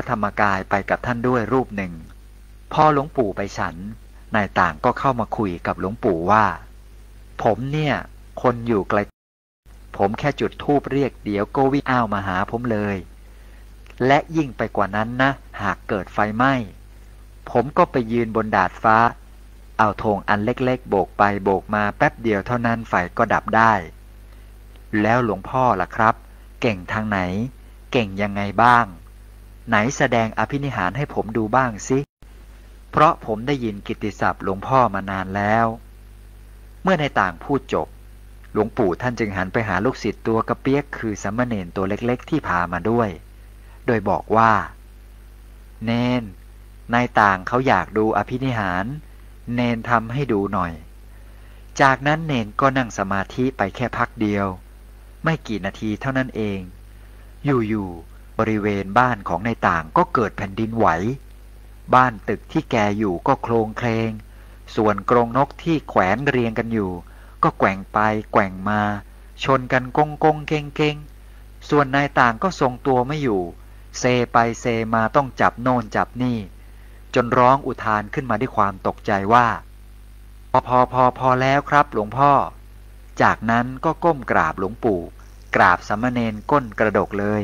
ธรรมกายไปกับท่านด้วยรูปหนึ่งพอหลวงปู่ไปฉันนายต่างก็เข้ามาคุยกับหลวงปู่ว่าผมเนี่ยคนอยู่ไกลผมแค่จุดธูปเรียกเดี๋ยวก็วิ่งอ้าวมาหาผมเลยและยิ่งไปกว่านั้นนะหากเกิดไฟไหม้ผมก็ไปยืนบนดาดฟ้าเอาธงอันเล็กๆโบกไปโบกมาแป๊บเดียวเท่านั้นไฟก็ดับได้แล้วหลวงพ่อล่ะครับเก่งทางไหนเก่งยังไงบ้างไหนแสดงอภินิหารให้ผมดูบ้างสิเพราะผมได้ยินกิตติศัพท์หลวงพ่อมานานแล้วเมื่อในต่างพูดจบหลวงปู่ท่านจึงหันไปหาลูกศิษย์ตัวกระเปียกคือสามเณรตัวเล็กๆที่พามาด้วยโดยบอกว่าเนนนายต่างเขาอยากดูอภินิหารเนนทำให้ดูหน่อยจากนั้นเนนก็นั่งสมาธิไปแค่พักเดียวไม่กี่นาทีเท่านั้นเองอยู่ๆบริเวณบ้านของนายต่างก็เกิดแผ่นดินไหวบ้านตึกที่แกอยู่ก็โคลงเคลงส่วนกรงนกที่แขวนเรียงกันอยู่ก็แกว่งไปแกว่งมาชนกันกงเก่งส่วนนายต่างก็ทรงตัวไม่อยู่เซไปเซมาต้องจับโน่นจับนี่จนร้องอุทานขึ้นมาด้วยความตกใจว่าพอแล้วครับหลวงพ่อจากนั้นก็ก้มกราบหลวงปู่กราบสามเณรก้นกระดกเลย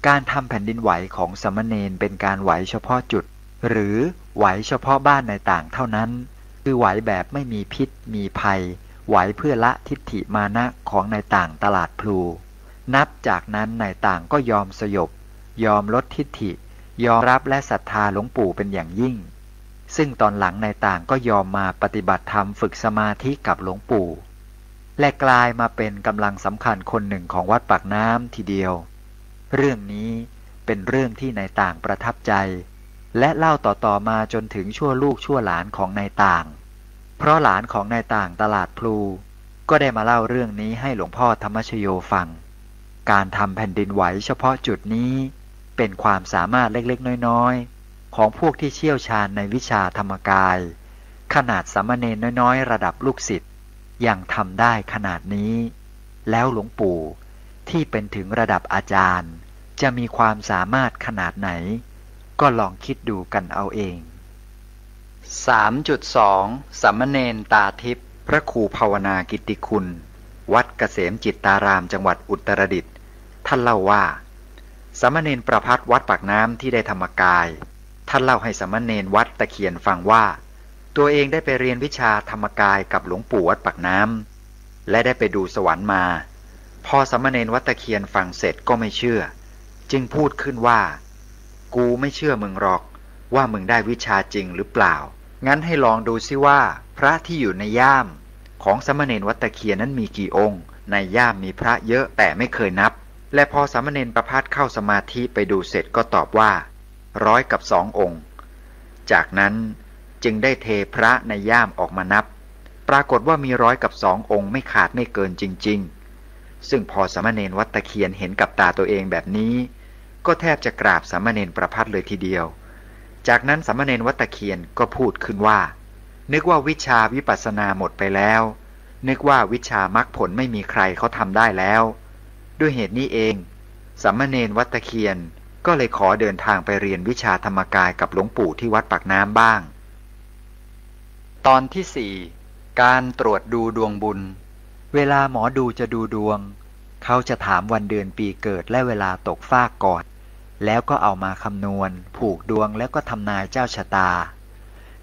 การทำแผ่นดินไหวของสามเณรเป็นการไหวเฉพาะจุดหรือไหวเฉพาะบ้านนายต่างเท่านั้นคือไหวแบบไม่มีพิษมีภัยไหวเพื่อละทิฏฐิมานะของนายต่างตลาดพลูนับจากนั้นนายต่างก็ยอมสยบยอมลดทิฏฐิยอมรับและศรัทธาหลวงปู่เป็นอย่างยิ่งซึ่งตอนหลังนายต่างก็ยอมมาปฏิบัติธรรมฝึกสมาธิกับหลวงปู่และกลายมาเป็นกำลังสำคัญคนหนึ่งของวัดปากน้ำทีเดียวเรื่องนี้เป็นเรื่องที่นายต่างประทับใจและเล่าต่อมาจนถึงชั่วลูกชั่วหลานของนายต่างเพราะหลานของนายต่างตลาดพลูก็ได้มาเล่าเรื่องนี้ให้หลวงพ่อธรรมชโยฟังการทำแผ่นดินไหวเฉพาะจุดนี้เป็นความสามารถเล็กๆน้อยๆของพวกที่เชี่ยวชาญในวิชาธรรมกายขนาดสามเณรน้อยๆระดับลูกศิษย์ยังทำได้ขนาดนี้แล้วหลวงปู่ที่เป็นถึงระดับอาจารย์จะมีความสามารถขนาดไหนก็ลองคิดดูกันเอาเอง 3.2 สามเณรตาทิพย์พระครูภาวนากิตติคุณวัดเกษมจิตตารามจังหวัดอุตรดิตถ์ท่านเล่าว่าสามเณรประภัตวัดปากน้ำที่ได้ธรรมกายท่านเล่าให้สามเณรวัดตะเคียนฟังว่าตัวเองได้ไปเรียนวิชาธรรมกายกับหลวงปู่วัดปากน้ำและได้ไปดูสวรรค์มาพอสามเณรวัดตะเคียนฟังเสร็จก็ไม่เชื่อจึงพูดขึ้นว่ากูไม่เชื่อมึงหรอกว่ามึงได้วิชาจริงหรือเปล่างั้นให้ลองดูซิว่าพระที่อยู่ในย่ามของสามเณรวัดตะเคียนนั้นมีกี่องค์ในย่ามมีพระเยอะแต่ไม่เคยนับและพอสามเณรประภัตเข้าสมาธิไปดูเสร็จก็ตอบว่า102 องค์จากนั้นจึงได้เทพระในย่ามออกมานับปรากฏว่ามี102 องค์ไม่ขาดไม่เกินจริงๆซึ่งพอสามเณรวัดตะเคียนเห็นกับตาตัวเองแบบนี้ก็แทบจะกราบสามเณรประภัตเลยทีเดียวจากนั้นสามเณรวัดตะเคียนก็พูดขึ้นว่านึกว่าวิชาวิปัสสนาหมดไปแล้วนึกว่าวิชามรรคผลไม่มีใครเขาทำได้แล้วด้วยเหตุนี้เองสามเณรวัดตะเคียนก็เลยขอเดินทางไปเรียนวิชาธรรมกายกับหลวงปู่ที่วัดปากน้ำบ้างตอนที่ 4 การตรวจดูดวงบุญเวลาหมอดูจะดูดวงเขาจะถามวันเดือนปีเกิดและเวลาตกฟากก่อนแล้วก็เอามาคำนวณผูกดวงแล้วก็ทำนายเจ้าชะตา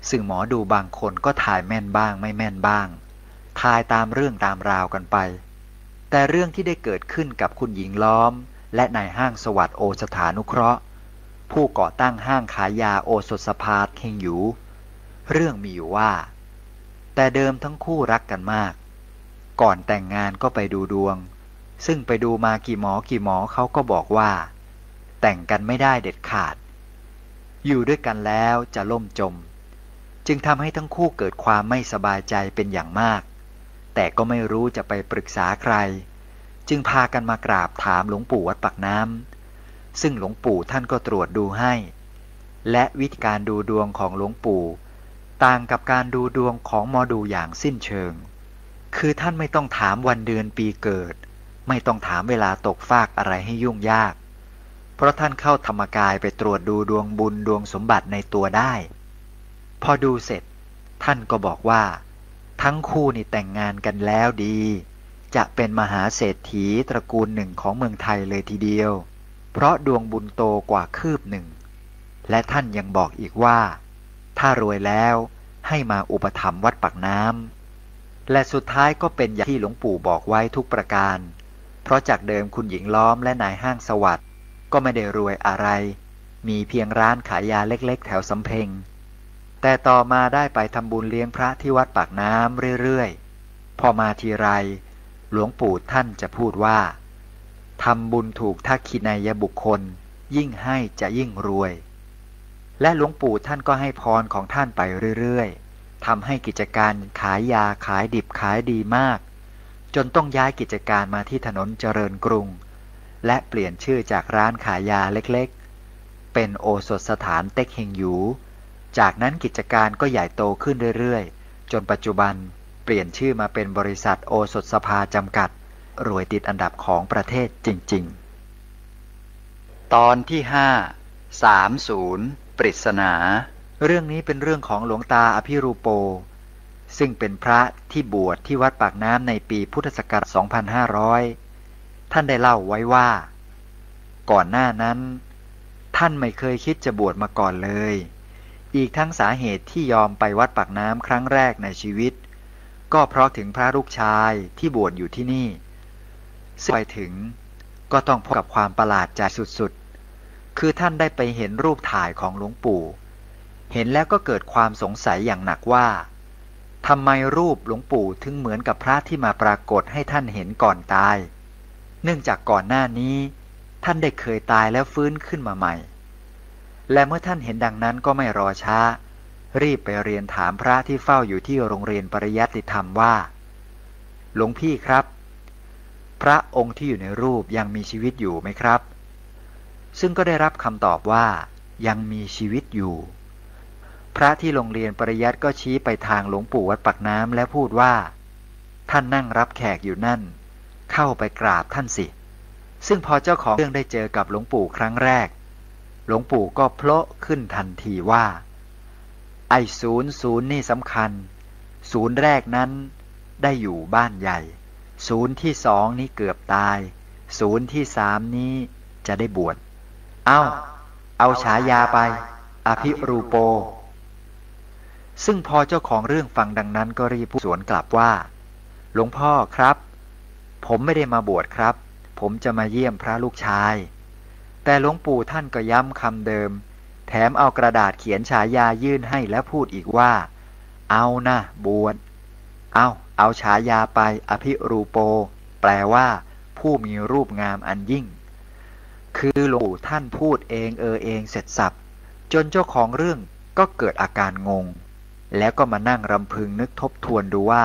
ซึ่งหมอดูบางคนก็ทายแม่นบ้างไม่แม่นบ้างทายตามเรื่องตามราวกันไปแต่เรื่องที่ได้เกิดขึ้นกับคุณหญิงล้อมและนายห้างสวัสดิ์โอสถานุเคราะห์ผู้ก่อตั้งห้างขายยาโอสถสภาเฮงหยูเรื่องมีอยู่ว่าแต่เดิมทั้งคู่รักกันมากก่อนแต่งงานก็ไปดูดวงซึ่งไปดูมากี่หมอเขาก็บอกว่าแต่งกันไม่ได้เด็ดขาดอยู่ด้วยกันแล้วจะล่มจมจึงทำให้ทั้งคู่เกิดความไม่สบายใจเป็นอย่างมากแต่ก็ไม่รู้จะไปปรึกษาใครจึงพากันมากราบถามหลวงปู่วัดปากน้ำซึ่งหลวงปู่ท่านก็ตรวจดูให้และวิธีการดูดวงของหลวงปู่ต่างกับการดูดวงของหมอดูอย่างสิ้นเชิงคือท่านไม่ต้องถามวันเดือนปีเกิดไม่ต้องถามเวลาตกฟากอะไรให้ยุ่งยาก เพราะท่านเข้าธรรมกายไปตรวจดูดวงบุญดวงสมบัติในตัวได้พอดูเสร็จท่านก็บอกว่าทั้งคู่นี่แต่งงานกันแล้วดีจะเป็นมหาเศรษฐีตระกูลหนึ่งของเมืองไทยเลยทีเดียวเพราะดวงบุญโตกว่าคืบหนึ่งและท่านยังบอกอีกว่าถ้ารวยแล้วให้มาอุปถัมภ์วัดปากน้ำและสุดท้ายก็เป็นอย่างที่หลวงปู่บอกไว้ทุกประการเพราะจากเดิมคุณหญิงล้อมและนายห้างสวัสดิ์ก็ไม่ได้รวยอะไรมีเพียงร้านขายยาเล็กๆแถวสำเพ็งแต่ต่อมาได้ไปทำบุญเลี้ยงพระที่วัดปากน้ำเรื่อยๆพอมาทีไรหลวงปู่ท่านจะพูดว่าทำบุญถูกทักขินัยบุคคลยิ่งให้จะยิ่งรวยและหลวงปู่ท่านก็ให้พรของท่านไปเรื่อยๆทำให้กิจการขายยาขายดิบขายดีมากจนต้องย้ายกิจการมาที่ถนนเจริญกรุงและเปลี่ยนชื่อจากร้านขายยาเล็กๆเป็นโอสถสถานเต็กเฮงหยูจากนั้นกิจการก็ใหญ่โตขึ้นเรื่อยๆจนปัจจุบันเปลี่ยนชื่อมาเป็นบริษัทโอสถสภาจำกัดรวยติดอันดับของประเทศจริงๆตอนที่530ปริศนาเรื่องนี้เป็นเรื่องของหลวงตาอภิรูโปซึ่งเป็นพระที่บวชที่วัดปากน้ำในปีพุทธศักราช 2500 ท่านได้เล่าไว้ว่าก่อนหน้านั้นท่านไม่เคยคิดจะบวชมาก่อนเลยอีกทั้งสาเหตุที่ยอมไปวัดปากน้ำครั้งแรกในชีวิตก็เพราะถึงพระลูกชายที่บวชอยู่ที่นี่ซึ่งไปถึงก็ต้องพบกับความประหลาดใจสุดๆคือท่านได้ไปเห็นรูปถ่ายของหลวงปู่เห็นแล้วก็เกิดความสงสัยอย่างหนักว่าทำไมรูปหลวงปู่ถึงเหมือนกับพระที่มาปรากฏให้ท่านเห็นก่อนตายเนื่องจากก่อนหน้านี้ท่านได้เคยตายแล้วฟื้นขึ้นมาใหม่และเมื่อท่านเห็นดังนั้นก็ไม่รอช้ารีบไปเรียนถามพระที่เฝ้าอยู่ที่โรงเรียนปริยัติธรรมว่าหลวงพี่ครับพระองค์ที่อยู่ในรูปยังมีชีวิตอยู่ไหมครับซึ่งก็ได้รับคำตอบว่ายังมีชีวิตอยู่พระที่โรงเรียนปริยัติก็ชี้ไปทางหลวงปู่วัดปากน้ำและพูดว่าท่านนั่งรับแขกอยู่นั่นเข้าไปกราบท่านสิซึ่งพอเจ้าของเรื่องได้เจอกับหลวงปู่ครั้งแรกหลวงปู่ก็โผล่ขึ้นทันทีว่าไอ้ศูนย์นี่สำคัญศูนย์แรกนั้นได้อยู่บ้านใหญ่ศูนย์ที่2นี้เกือบตายศูนย์ที่3นี้จะได้บวชเอาฉายาไปอภิรูโปซึ่งพอเจ้าของเรื่องฟังดังนั้นก็รีบพูดสวนกลับว่าหลวงพ่อครับผมไม่ได้มาบวชครับผมจะมาเยี่ยมพระลูกชายแต่หลวงปู่ท่านก็ย้ำคำเดิมแถมเอากระดาษเขียนฉายายื่นให้และพูดอีกว่าเอานะบวชเอาฉายาไปอภิรูโปแปลว่าผู้มีรูปงามอันยิ่งคือหลวงปู่ท่านพูดเองเองเสร็จสับจนเจ้าของเรื่องก็เกิดอาการงงแล้วก็มานั่งรำพึงนึกทบทวนดูว่า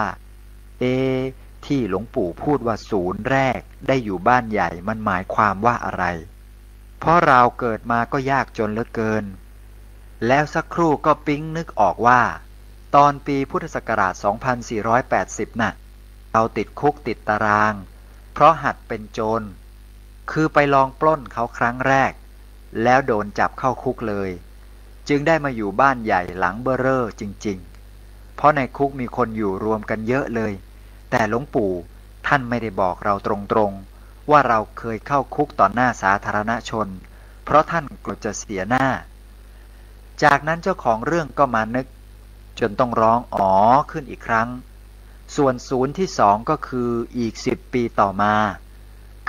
ที่หลวงปู่พูดว่าศูนย์แรกได้อยู่บ้านใหญ่มันหมายความว่าอะไรเพราะเราเกิดมาก็ยากจนเหลือเกินแล้วสักครู่ก็ปิ๊งนึกออกว่าตอนปีพุทธศักราช 2480 น่ะเราติดคุกติดตารางเพราะหัดเป็นโจรคือไปลองปล้นเขาครั้งแรกแล้วโดนจับเข้าคุกเลยจึงได้มาอยู่บ้านใหญ่หลังเบ้อเร่อจริงๆเพราะในคุกมีคนอยู่รวมกันเยอะเลยแต่หลวงปู่ท่านไม่ได้บอกเราตรงๆว่าเราเคยเข้าคุกต่อหน้าสาธารณชนเพราะท่านกลัวจะเสียหน้าจากนั้นเจ้าของเรื่องก็มานึกจนต้องร้องอ๋อขึ้นอีกครั้งส่วนศูนย์ที่2ก็คืออีก10 ปีต่อมา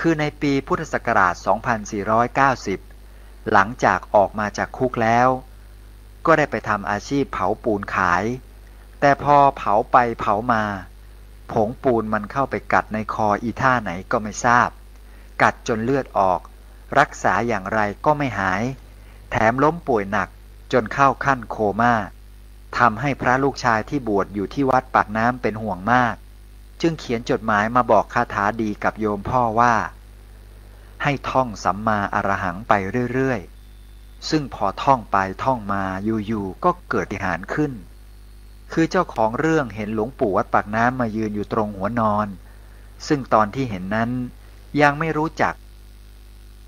คือในปีพุทธศักราช 2490 หลังจากออกมาจากคุกแล้วก็ได้ไปทำอาชีพเผาปูนขายแต่พอเผาไปเผามาผงปูนมันเข้าไปกัดในคออีท่าไหนก็ไม่ทราบกัดจนเลือดออกรักษาอย่างไรก็ไม่หายแถมล้มป่วยหนักจนเข้าขั้นโคม่าทำให้พระลูกชายที่บวชอยู่ที่วัดปากน้ำเป็นห่วงมากจึงเขียนจดหมายมาบอกคาถาดีกับโยมพ่อว่าให้ท่องสัมมาอรหังไปเรื่อยๆซึ่งพอท่องไปท่องมาอยู่ๆก็เกิดปาฏิหาริย์ขึ้นคือเจ้าของเรื่องเห็นหลวงปู่วัดปากน้ำมายืนอยู่ตรงหัวนอนซึ่งตอนที่เห็นนั้นยังไม่รู้จัก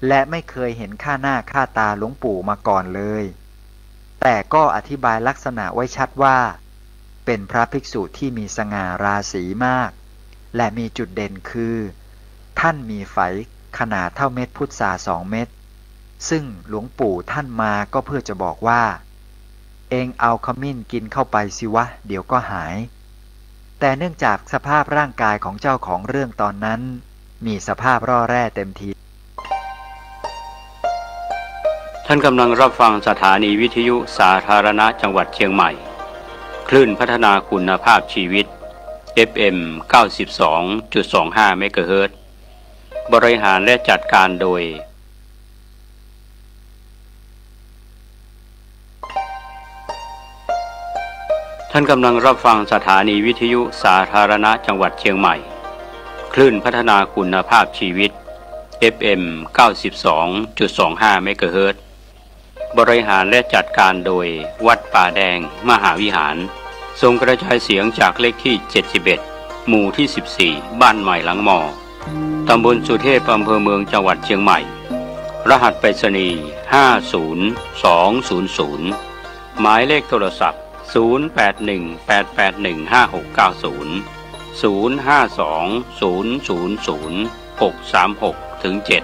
และไม่เคยเห็นค่าหน้าค่าตาหลวงปู่มาก่อนเลยแต่ก็อธิบายลักษณะไว้ชัดว่าเป็นพระภิกษุที่มีสง่าราศีมากและมีจุดเด่นคือท่านมีไฝขนาดเท่าเม็ดพุทรา2 เม็ดซึ่งหลวงปู่ท่านมาก็เพื่อจะบอกว่าเองเอาขมิ้นกินเข้าไปสิวะเดี๋ยวก็หายแต่เนื่องจากสภาพร่างกายของเจ้าของเรื่องตอนนั้นมีสภาพร่อแร่เต็มทีท่านกำลังรับฟังสถานีวิทยุสาธารณะจังหวัดเชียงใหม่คลื่นพัฒนาคุณภาพชีวิต FM 92.25 เมกะเฮิรตซ์บริหารและจัดการโดยท่านกำลังรับฟังสถานีวิทยุสาธารณะจังหวัดเชียงใหม่คลื่นพัฒนาคุณภาพชีวิต FM 92.25 เมกะเฮิรตซ์บริหารและจัดการโดยวัดป่าแดงมหาวิหารส่งกระจายเสียงจากเลขที่71หมู่ที่14บ้านใหม่หลังมอตำบลสุเทพอำเภอเมืองจังหวัดเชียงใหม่รหัสไปรษณีย์50200หมายเลขโทรศัพท์0818818569 0520000636-7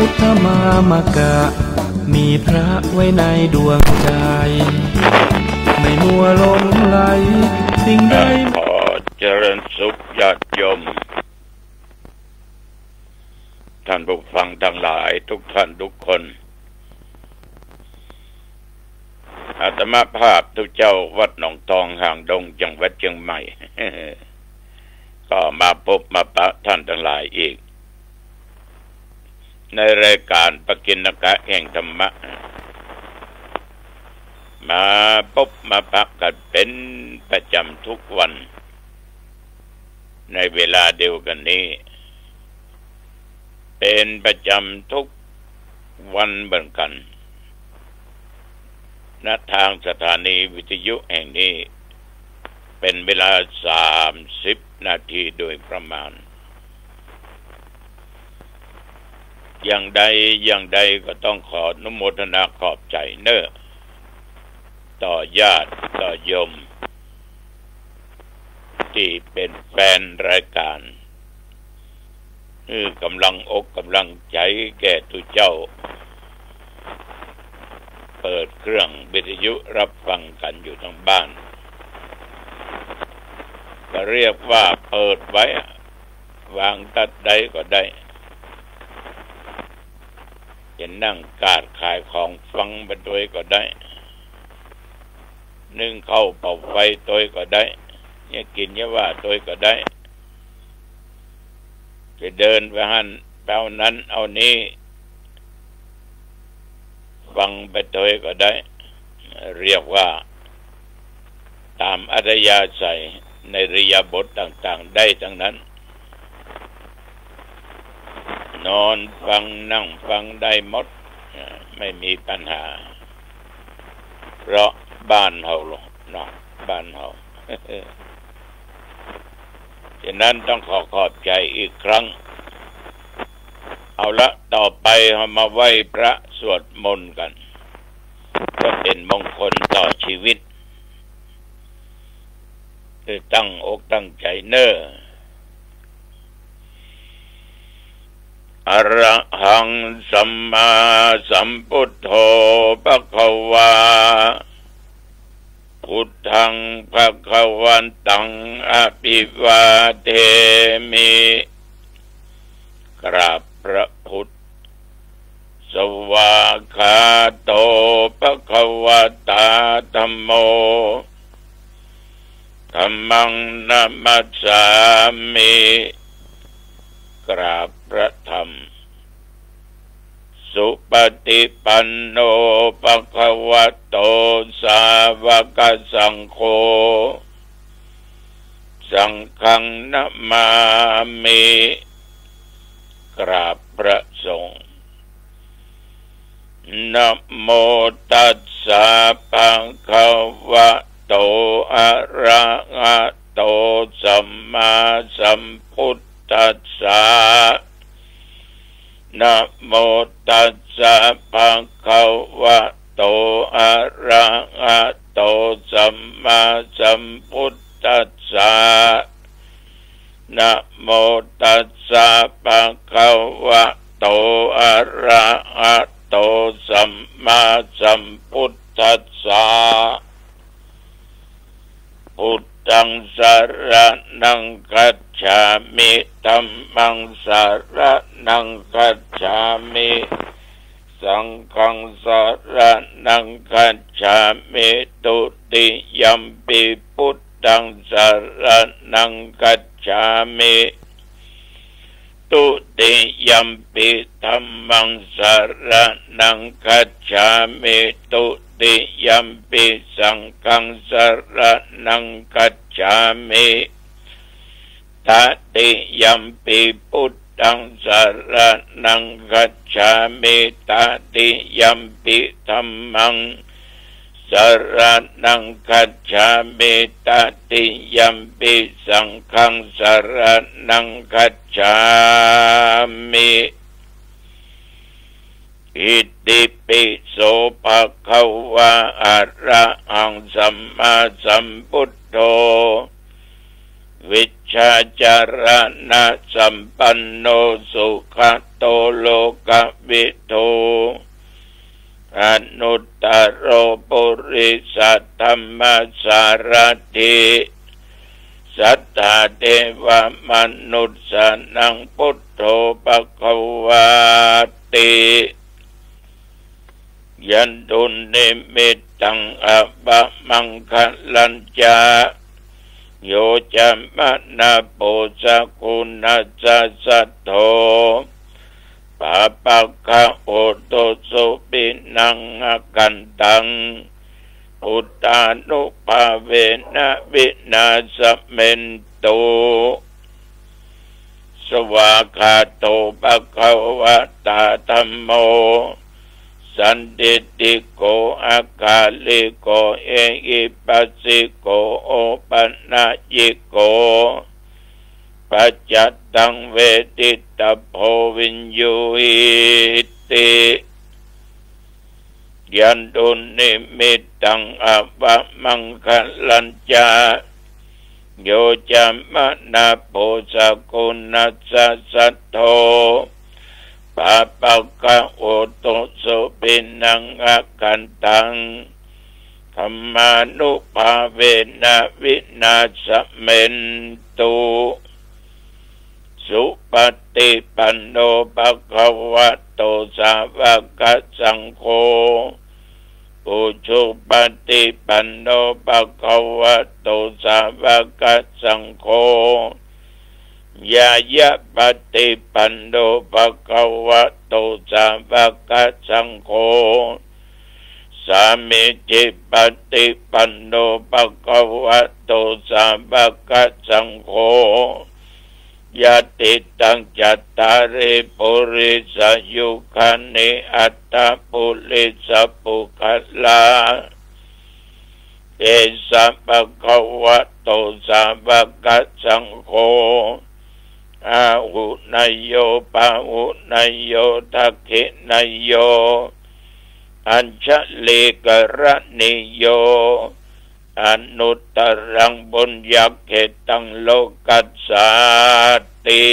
พุทธมามกะมีพระไว้ในดวงใจไม่มัวหลงไหลสิ่งใดขอเจริญสุขญาติโยมท่านผู้ฟังทั้งหลายทุกท่านทุกคนอาตมาภาพทุกเจ้าวัดหนองทองห่างดงจังหวัดเชียงใหม่ ก็มาพบมาปะท่านทั้งหลายอีกในรายการปกิณกะแห่งธรรมะมาพบมาพักกันเป็นประจำทุกวันในเวลาเดียวกันนี้เป็นประจำทุกวันเหมือนกันณทางสถานีวิทยุแห่งนี้เป็นเวลา30 นาทีโดยประมาณอย่างใดก็ต้องขออนุโมทนาขอบใจเนอะต่อญาติต่อโยมที่เป็นแฟนรายการกำลังอกกำลังใจแก่ทุกเจ้าเปิดเครื่องวิทยุรับฟังกันอยู่ทั้งบ้านก็เรียกว่าเปิดไว้วางตัดใดก็ได้จะนั่งกาดขายของฟังไปด้วยก็ได้นึ่งเข้าเป่าไฟตัวก็ได้เนี่ยกินเนี่ยว่าตัวก็ได้จะเดินไปหันแปลนั้นเอานี้ฟังไปตัวก็ได้เรียกว่าตามอัธยาศัยในอิริยาบถต่างๆได้ทั้งนั้นนอนฟังนั่งฟังได้หมดไม่มีปัญหาเพราะบ้านเฮาเนาะบ้านเฮา ฉะนั้นต้องขอบใจอีกครั้งเอาละต่อไปเรามาไหว้พระสวดมนต์กันก็เป็นมงคลต่อชีวิตคือตั้งอกตั้งใจเน้ออรหังสัมมาสัมพุทโธภควาพุทธังภวันตังอภิวาเทมิกราบพระพุทธสวากขาโตภควตาธัมโมธัมมังนัมมัสสามิกราบพระธรรม สุปฏิปันโนภควโตสาวกสังโฆสังฆังนะมามิกราบพระสงฆ์นะโมตัสสะภะคะวะโตอะระหะโตสัมมาสัมพุทธัสสะนะโมตัสสะภะคะวะโตอะระหะโตสัมมาสัมพุทธัสสะนะโมตัสสะภะคะวะโตอะระหะโตสัมมาสัมพุทธัสสะพุทธังสรณังคัจฉามิธัมมังสรณังคัจฉามิสังฆังสรณังคัจฉามิตุติยัมปิพุทธังสรณังคัจฉามิตุติยัมปิธัมมังสรณังคัจฉามิตุติยัมปิสังฆังสรณังคัจฉามิตติยัมปิพุทธังสรณังคัจฉามิตติยัมปิธัมมังสรณังคัจฉามิตติยัมปิสังฆังสรณังคัจฉามิอิติปิโสภะคะวะอะระหังสัมมาสัมพุทโธวิชชาจารณะสัมปันโนสุขโตโลกวิทูอนุตตโรปุริสัทธัมมสารถิสัทธาเทวมนุษย์สนังพุทโธภควาติยันตุนิมิตตังอบะมังคะลัญจาโยจัมมนาโปสกุณัสสัทโธปะปะคะโอโตสุปินังอกันตังอุตตานุภาเวนะวินาศเมนตุสวากาโตภะคะวะตาธัมโมสันติติโกอากาลิโกเอหิปัสสิโกโอปัญญิโกปัจจตังเวทิตาโพวินยูหิติยันตุนิมิตตังอบะมังคะลัญจาโยจัมมนาโพสกุณัสสัทโธปะปะคะโอโตสุปินังอกันตังธัมมานุภาเวนะวินาศเมนตุสุปฏิปันโนภควโตสาวกสังโฆปุถุปฏิปันโนภควโตสาวกสังโฆยายะปฏิปันโนภควโตสาวกสังโฆสามิจิปฏิปันโนภควโตสาวกสังโฆยะติตังจัตตาริปุริสยุคานิอัตตปุริสปุคัลลาเอสะภะคะวะโตสาวกสังโฆอาหุนายโยปะหุนายโยทักขินายโยอัญชลิกรณิโยอนุตตรังบุญญาเขตังโลกัสสาติ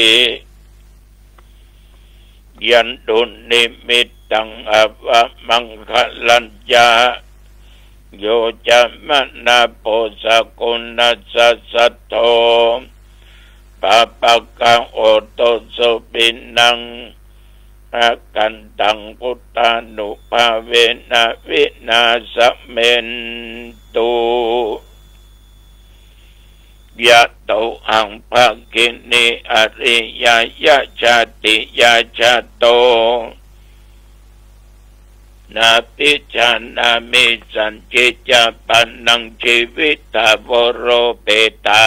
ยันตุนิมิตตังอบะมังคะลัญจาโยจัมมนาโพสกุณัสสัทโธปะปะคะโอโตสุปินังอากันตังพุทธานุภาเวนะวินาศเมนตุยะโตอังภะกินิอริยยะชาติยะชาโต นาปิชานามิสันจิจาปันนังชีวิตาวโรเปตา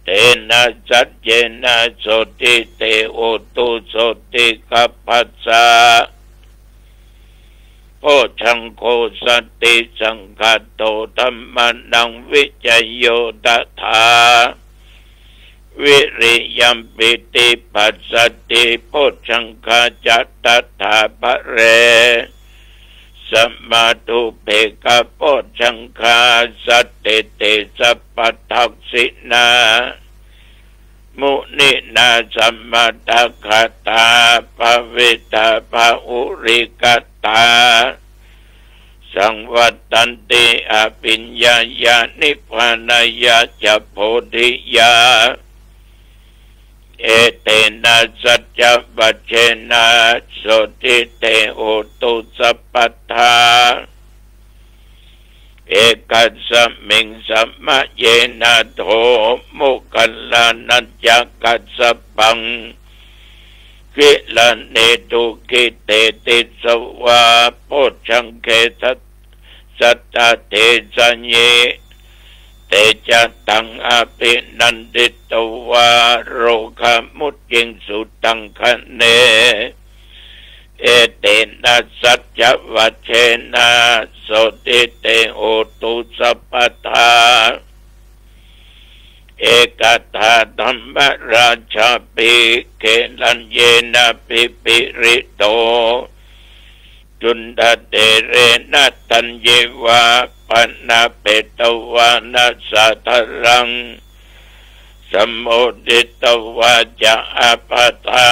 เตนะสัจเจนะโสติเตโอตุโสติกัปปัสสะโพชังโคสัตติสังฆัตโตธัมมานังวิจโยตถาวิริยัมปิติปัสสติโพชังคาจัตตถาภเรสัมมาตุเภกะโพชังคาสัตติเตสัพพทักษินามุนินาสัมมาทัคตาภเวตาภาอุริกตาสังวัตตันติอภิญญาญาณิพพานายาจะโพธิยาเอเตนะสัจจวัชเชนะโสติเตโอตุสัพพทาเอกัสสมิงสัมมะเยนะโทมุคัลลานัจจกัสสปังกิลเนตุกิเตติสวาโพชังเกสัตตะเทสัญเยเตจะตังอภินันติตวาโรคมุตยิงสุตังคะเนเอเตนะสัจจวัชเชนะโสติเตโอตุสัพพทาเอกตาธัมมราชาปิเกลัญเยนะปิปิริโตจุนดาเตเรนะตัญเยวาปนาเปตวานัสสะทรังสมโมดิตวาจะอาปาทา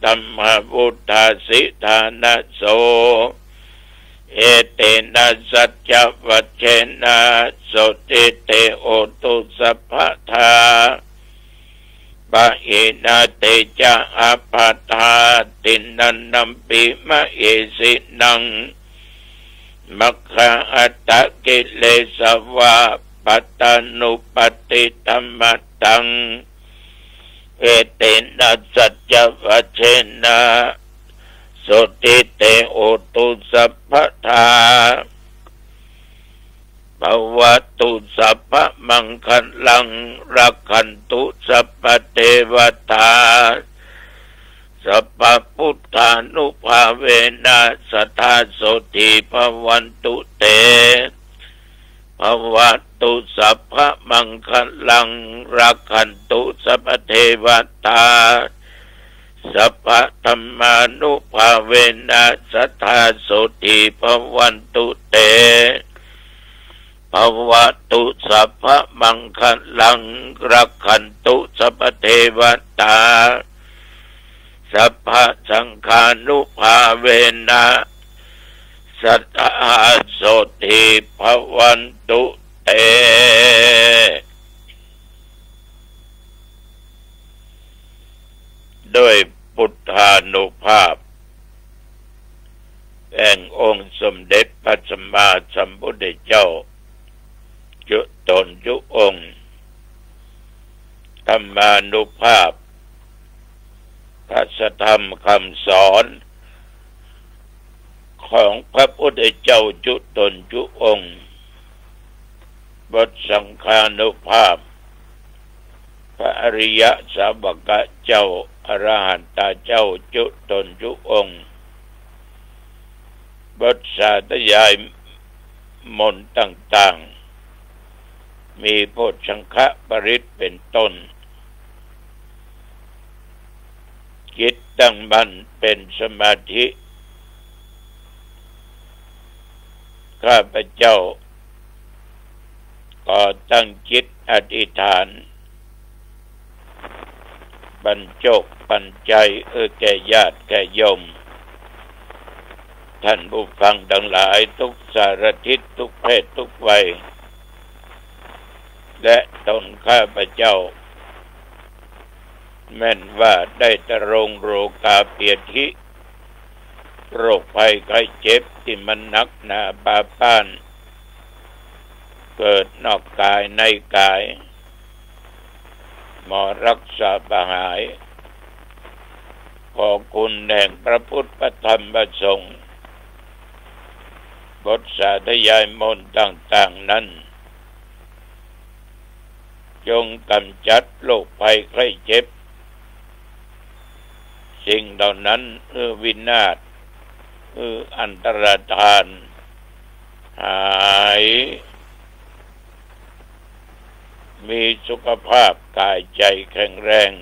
ธัมมวุฒาสิทานะโสเอเตนะสัจจวัชเชนะโสติเตโอตุสัพพทาปะเอนะเตจะอาปาทาตินันนัมปิมะเอสินังมัคคะอัตตะกิเลสวะปัตตานุปติธัมมตังเอเตนะสัจจวัชเชนะโสติเตโอตุสัพพทาภวตุสัพพมังคลังรักขันตุสัพพเทวตาสัพพพุทธานุภาเวนะสัทธาโสติภวันตุเตภวตุสัพพมังคลังรักขันตุสัพพเทวตาสัพพธัมมานุภาเวนะสัทธาโสติภวันตุเตภวตุสัพพมังคลังรักขันตุสัพพเทวตาสัพพสังฆานุภาเวนะสัทธาโสติภวันตุเตด้วยพุทธานุภาพแห่งองค์สมเด็จพระสัมมาสัมพุทธเจ้าจุตนจุองค์ธรรมานุภาพพระธรรมคำสอนของพระพุทธเจ้าจุตนจุองค์บทสังฆานุภาพพระอริยสาวกเจ้าอรหันตเจ้าจุตนจุองค์บทสาธยายมนต์ต่างๆมีโพชฌังคปริตเป็นต้นจิตตั้งมั่นเป็นสมาธิข้าพเจ้าก็ตั้งจิตอธิษฐานบรรจบปัญจัยแก่ญาติแก่โยมท่านผู้ฟังทั้งหลายทุกสารทิศทุกเพศทุกวัยและตนข้าพเจ้าแม้นว่าได้ตะรงโรคาเปียธิโรคภัยไข้เจ็บที่มันหนักหนาบาปานเกิดนอกกายในกายหมอรักษาบาหายขอคุณแห่งพระพุทธพระธรรมพระสงฆ์ บทสาธยายมนต์ต่างๆนั้นจงกำจัดโรคภัยไข้เจ็บสิ่งเหล่านั้นวินาศอันตรธานหายมีสุขภาพกายใจแข็งแรง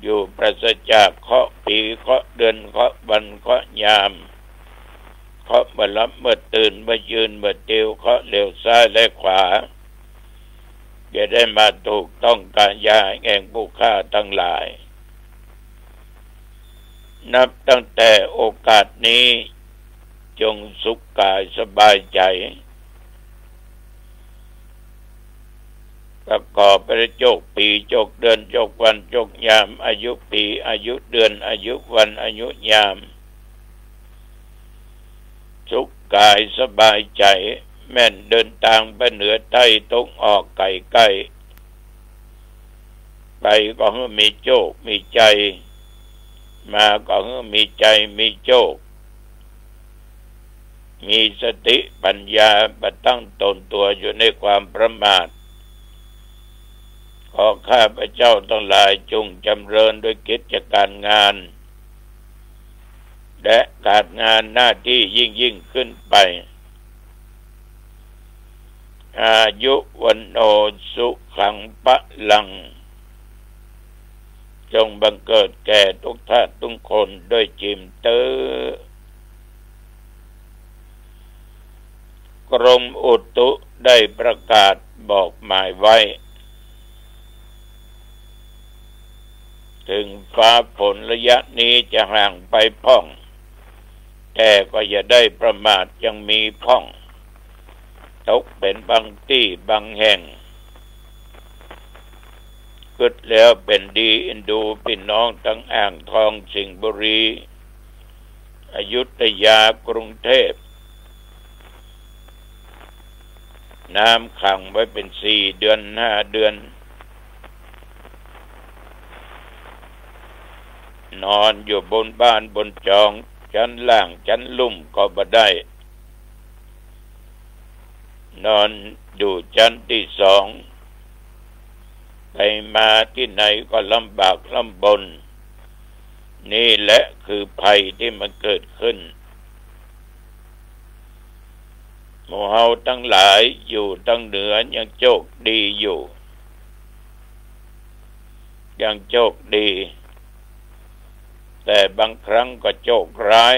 อยู่ปราศจากเคราะห์ปีเคราะห์เดือนเคราะห์วันเคราะห์ยามเคราะห์เมื่อหลับเมื่อตื่นเมื่อยืนเมื่อติวเคราะห์เลี้ยวซ้ายและขวาอย่าได้มาถูกต้องการยาแห่งผู้ฆ่าทั้งหลายนับตั้งแต่โอกาสนี้จงสุขกายสบายใจประกอบไปด้วยโชคปีโชคเดือนโชควันโชคยามอายุปีอายุเดือนอายุวันอายุยามสุขกายสบายใจแม่นเดินทางไปเหนือใต้ตกออกไกลใกล้ไปก็ให้มีโชคมีใจมาก็ให้มีใจมีโชคมีสติปัญญาประตั้งตนตัวอยู่ในความประมาทขอข้าพเจ้าทั้งหลายจงจำเริญด้วยกิจการงานและการงานหน้าที่ยิ่งขึ้นไปอายุวันโนสุขังปะลังจงบังเกิดแก่ทุกท่านทุกคนด้วยจิมเตอกรมอุตุได้ประกาศบอกหมายไว้ถึงฟ้าฝนระยะนี้จะห่างไปพ่องแต่ก็อย่าได้ประมาทยังมีพ่องตกเป็นบางที่บางแห่งกึดแล้วเป็นดีอินดูพี่น้องทั้งอ่างทองสิงห์บุรีอยุธยากรุงเทพน้ำขังไว้เป็น4 เดือน5 เดือนนอนอยู่บนบ้านบนจองชั้นล่างชั้นลุ่มก็บ่ได้นอนอยู่ชั้นที่2ไปมาที่ไหนก็ลำบากลำบนนี่แหละคือภัยที่มันเกิดขึ้นหมู่เฮาทั้งหลายอยู่ทั้งเหนือยังโชคดีอยู่ยังโชคดีแต่บางครั้งก็โชคร้าย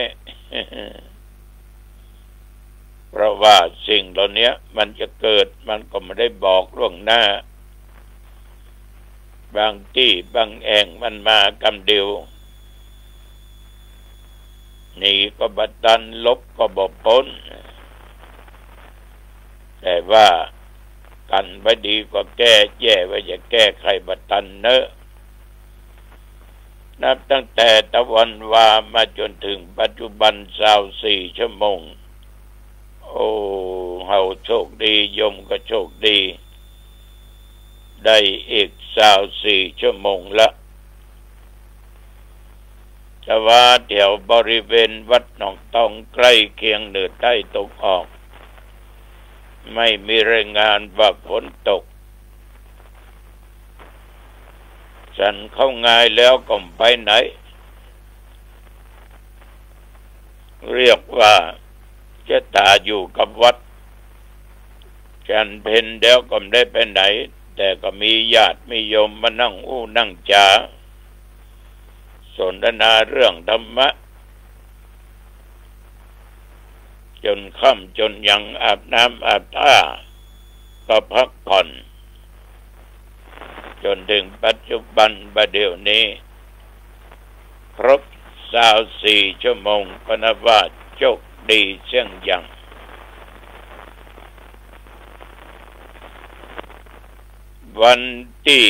เพราะว่าสิ่งเหล่านี้มันจะเกิดมันก็ไม่ได้บอกล่วงหน้าบางที่บางแห่งมันมากำเดียวนี่ก็บัดดันลบก็บ่พ้นแต่ว่ากันไว้ดีกว่าแก้แย่ไว้อย่าแก้ไขบัดดันเนอะนับตั้งแต่ตะวันวามาจนถึงปัจจุบัน24 ชั่วโมงโอ้เฮาโชคดียมก็โชคดีได้อีก24 ชั่วโมงละแต่ว่าแถวบริเวณวัดหนองตองใกล้เคียงเหนือใต้ตกออกไม่มีรายงานว่าฝนตกฉันเข้าง่ายแล้วก็ไปไหนเรียกว่าจะตาอยู่กับวัดฉันเพ็ญแล้วก็ไม่ได้ไปไหนแต่ก็มีญาติมีโยมมานั่งนั่งจาสนทนาเรื่องธรรมะจนค่ำจนยังอาบน้ำอาบท่าก็พักผ่อนจนถึงปัจจุบันบัดเดี๋ยวนี้ครบ24 ชั่วโมงก็นับว่าโชคดีเช่นอย่างวันที่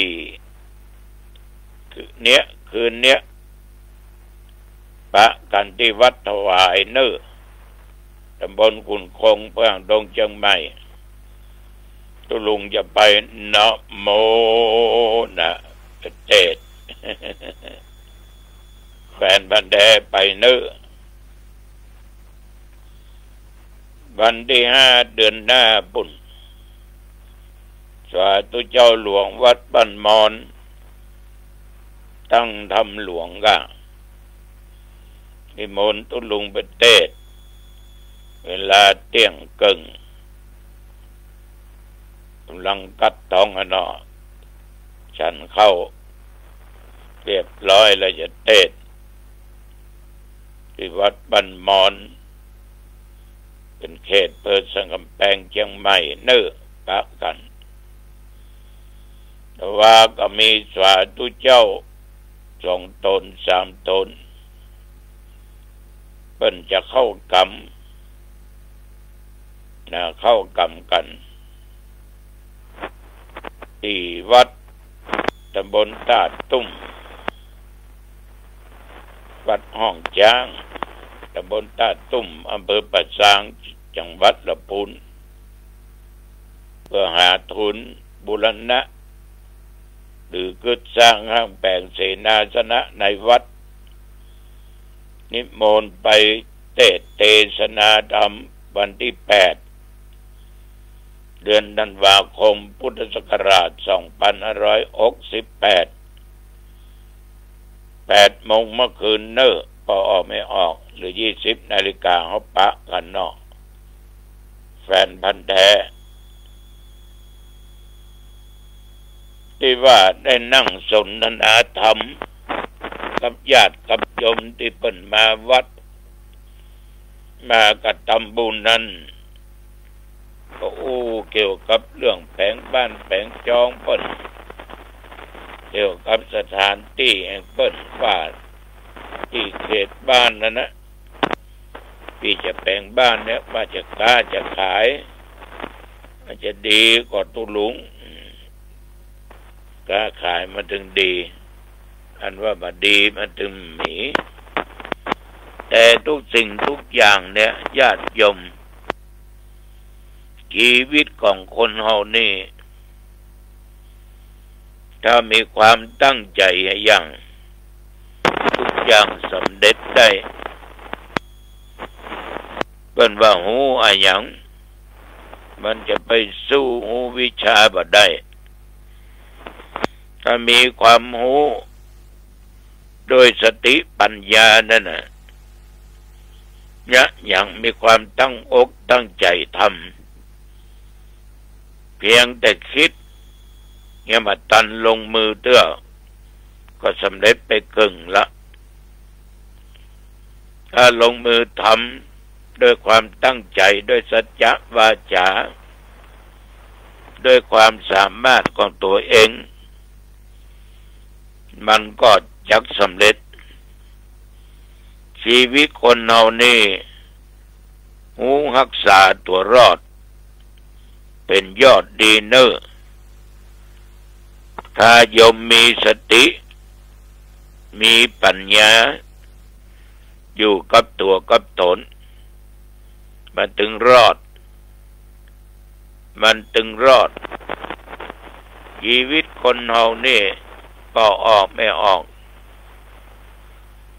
คืนเนี้ยปะกันที่วัดถวายเนื้อตำบลกุนคงเพื่อดงเชียงใหม่ตุลุงจะไปนะโมนะเทศ แฟนบันแดไปเนื้อ วันที่5 เดือนหน้าปุ่นสาธุเจ้าหลวงวัดบ้านมอนตั้งธรรมหลวงก็นิมนต์ตุลุงไปเทศน์เวลาเที่ยงครึ่งกำลังกัดท้องเนาะฉันเข้าเรียบร้อยแล้วจะเทศน์ที่วัดบ้านมอนเป็นเขตอำเภอสันกำแพงเชียงใหม่เนื้อปะกันแต่ว่าก็มีสาธุเจ้า2 ตน 3 ตนเพิ่นจะเข้ากรรมเข้ากรรมกันที่วัดตำบลตาดตุ้มวัดห้องจ้างตำบลตาดตุ้มอำเภอป่าซางจังหวัดลำพูนเพื่อหาทุนบูรณะหรือก่อสร้างห้างแปลงเสนาสนะในวัดนิมนต์ไปเทศนาธรรมวันที่ 8 เดือนธันวาคมพุทธศักราช 2568 8 โมงเมื่อคืนเน้อพอออกไม่ออกหรือ 20 นาฬิกาเขาปะกันเนาะแฟนพันธุ์แท้ที่ว่าได้นั่งสนทนาธรรมกับญาติกับโยมที่เพิ่นมาวัดมากระทำบุญนั้นก็เกี่ยวกับเรื่องแผงบ้านแผงจองเพิ่นเกี่ยวกับสถานที่แห่งเพิ่นว่าที่เขตบ้านนั่นนะที่จะแปลงบ้านเนี่ยว่าจะค้าจะขายมันจะดีกว่าตุลุงค้าขายมันถึงดีอันว่ามันดีมันถึงหมีแต่ทุกสิ่งทุกอย่างเนี่ยญาติโยมชีวิตของคนเฮานี่ถ้ามีความตั้งใจอย่างทุกอย่างสำเร็จได้เปิ้นว่าหูอะหยังมันจะไปสู้หูวิชาบ่ได้ถ้ามีความหูโดยสติปัญญานั่นน่ะอย่างมีความตั้งอกตั้งใจทำเพียงแต่คิดเนี่ยมาตันลงมือเตื้อก็สำเร็จไปกึ่งละถ้าลงมือทำด้วยความตั้งใจด้วยสัจจะวาจาด้วยความสามารถของตัวเองมันก็จักสำเร็จชีวิตคนเรานี่หูรักษาตัวรอดเป็นยอดดีเนอร์ถ้าโยมมีสติมีปัญญาอยู่กับตัวกับตนมันถึงรอดชีวิตคนเฮานี่ก็ออกไม่ออก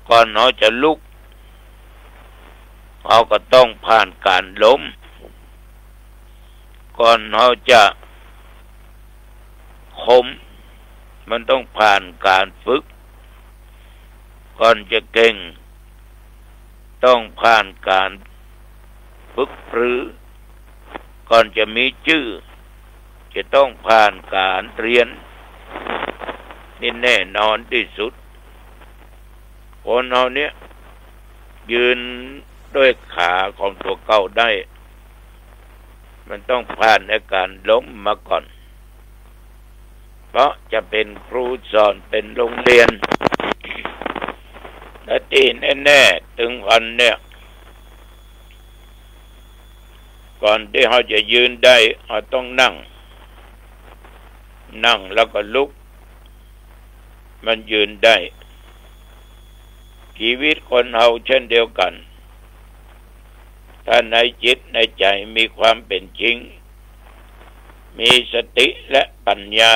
ก่อนเขาจะลุกเขาก็ต้องผ่านการล้มก่อนเขาจะคมมันต้องผ่านการฝึกก่อนจะเก่งต้องผ่านการฝึกปรือก่อนจะมีชื่อจะต้องผ่านการเรียนนี่แน่นอนที่สุดคนเราเนี่ยยืนด้วยขาของตัวเก่าได้มันต้องผ่านในการล้มมาก่อนเพราะจะเป็นครูสอนเป็นโรงเรียนและที่แน่ๆถึงวันเนี่ยก่อนที่เขาจะยืนได้เขาต้องนั่งแล้วก็ลุกมันยืนได้ชีวิตคนเฮาเช่นเดียวกันถ้าในจิตในใจมีความเป็นจริงมีสติและปัญญา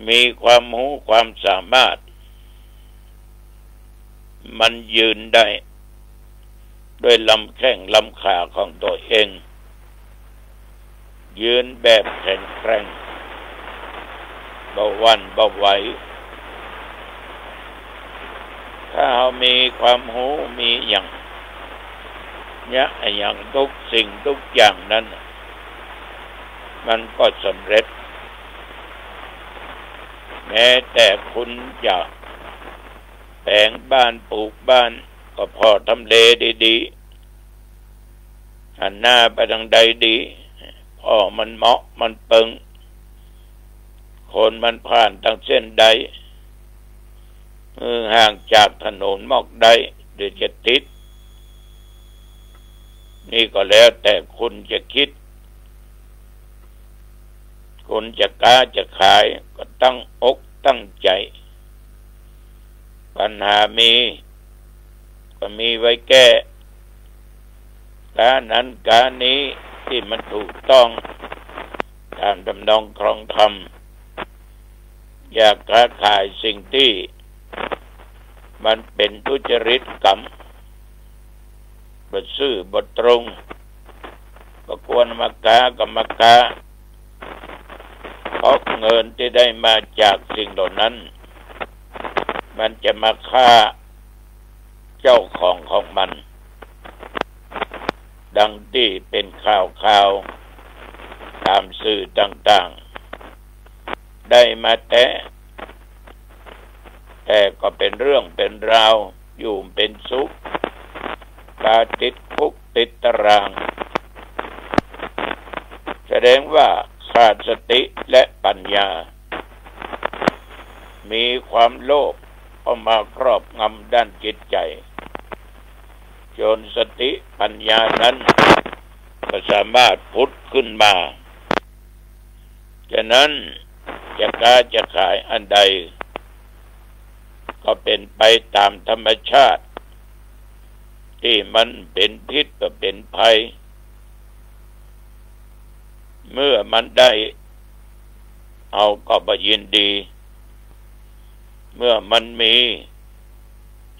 มีความรู้ความสามารถมันยืนได้ ด้วยลำแข้งลำขาของตัวเองยืนแบบแข็งแกร่งเบาหวั่นเบาไหวถ้าเรามีความหูมีอย่างอย่างทุกสิ่งทุกอย่างนั้นมันก็สำเร็จแม้แต่คุณอยากแต่งบ้านปลูกบ้านก็พอทำเลดีๆหันหน้าไปทางใดดีพอมันเหมาะมันเปิงคนมันผ่านทางเส้นใดห่างจากถนนมอกใดหรือจะติดนี่ก็แล้วแต่คุณจะคิดคุณจะค้าจะขายก็ตั้งอกตั้งใจปัญหามีก็มีไว้แก้การนั้นการนี้ที่มันถูกต้องตามดำนองครองธรรมอยากค้าขายสิ่งที่มันเป็นทุจริตกรรมบทซื่อบทตรงก็ควรมาค้ากับมาค้าเพราะเงินที่ได้มาจากสิ่งเหล่านั้นมันจะมาฆ่าเจ้าของมันดังที่เป็นข่าวตามสื่อต่างๆได้มาแต่ก็เป็นเรื่องเป็นราวอยู่เป็นสุขกาติดคุกติดตารางแสดงว่าขาดสติและปัญญามีความโลภเข้ามาครอบงำด้านจิตใจจนสติปัญญานั้นก็สามารถพุทธขึ้นมาฉะนั้นจะค้าจะขายอันใดก็เป็นไปตามธรรมชาติที่มันเป็นพิษก็เป็นภัยเมื่อมันได้เอาก็บ่ยินดีเมื่อมันมี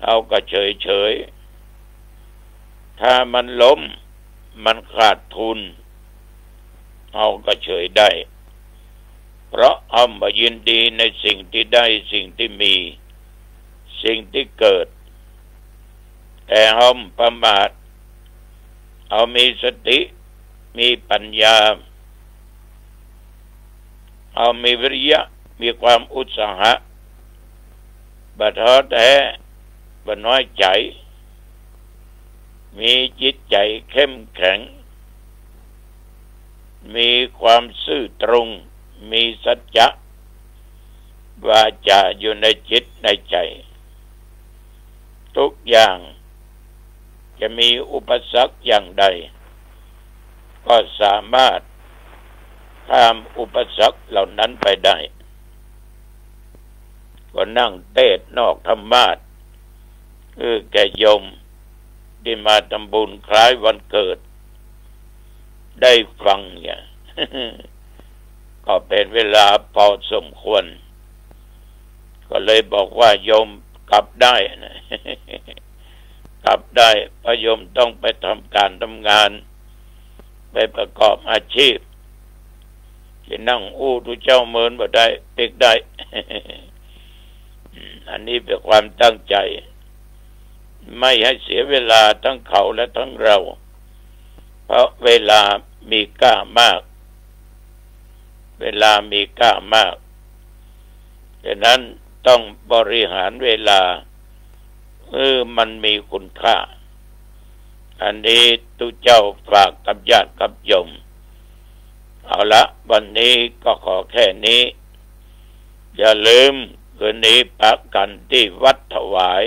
เอาก็เฉยถ้ามันล้มมันขาดทุนเอาก็เฉยได้เพราะเอาบ่ยินดีในสิ่งที่ได้สิ่งที่มีสิ่งที่เกิดแต่เอาประมาทเอามีสติมีปัญญาเอามีวิริยะมีความอุตสาหะบ่ท้อแท้บ่น้อยใจมีจิตใจเข้มแข็งมีความซื่อตรงมีสัจจะวาจาอยู่ในจิตในใจทุกอย่างจะมีอุปสรรคอย่างใดก็สามารถข้ามอุปสรรคเหล่านั้นไปได้ก็นั่งเทศนอกธรรมาสน์แก่โยมที่มาทำบุญคล้ายวันเกิดได้ฟังเนี่ย ก็เป็นเวลาพอสมควรก็เลยบอกว่าโยมกลับได้นะ กลับได้เพราะโยมต้องไปทำการทำงานไปประกอบอาชีพที่นั่งทุเจ้าเมินบ่ได้เด็กได้ อันนี้เป็นความตั้งใจไม่ให้เสียเวลาทั้งเขาและทั้งเราเพราะเวลามีค่ามากเวลามีค่ามากฉะนั้นต้องบริหารเวลามันมีคุณค่าอันนี้ตุเจ้าฝากกับญาติกับโยมเอาละวันนี้ก็ขอแค่นี้อย่าลืมคืนนี้พักกันที่วัดถวาย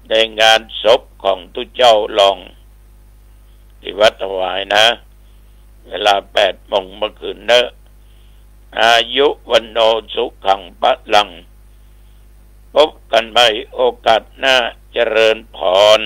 ในงานศพของตุเจ้าลองที่วัดถวายนะเวลา 8 โมงเมื่อคืนเนอะอายุวันโนสุขังพลังพบกันใหม่โอกาสหน้าเจริญพร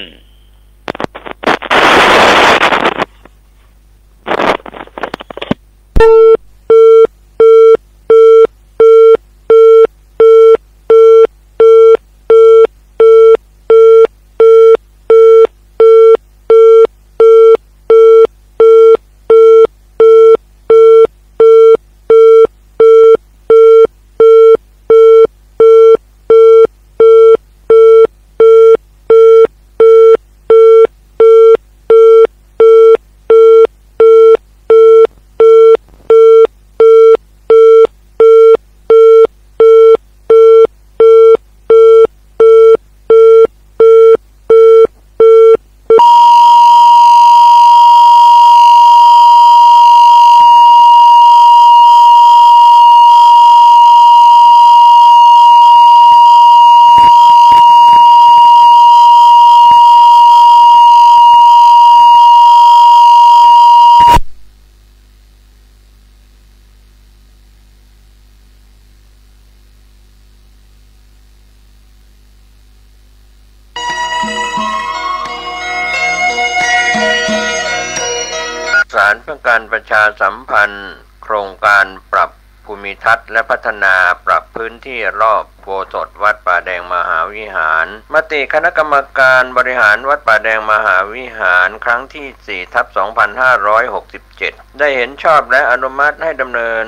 สารเพื่อการประชาสัมพันธ์โครงการปรับภูมิทัศน์และพัฒนาปรับพื้นที่รอบอุโบสถวัดป่าแดงมหาวิหารมติคณะกรรมการบริหารวัดป่าแดงมหาวิหารครั้งที่ 4/2567 ได้เห็นชอบและอนุมัติให้ดำเนิน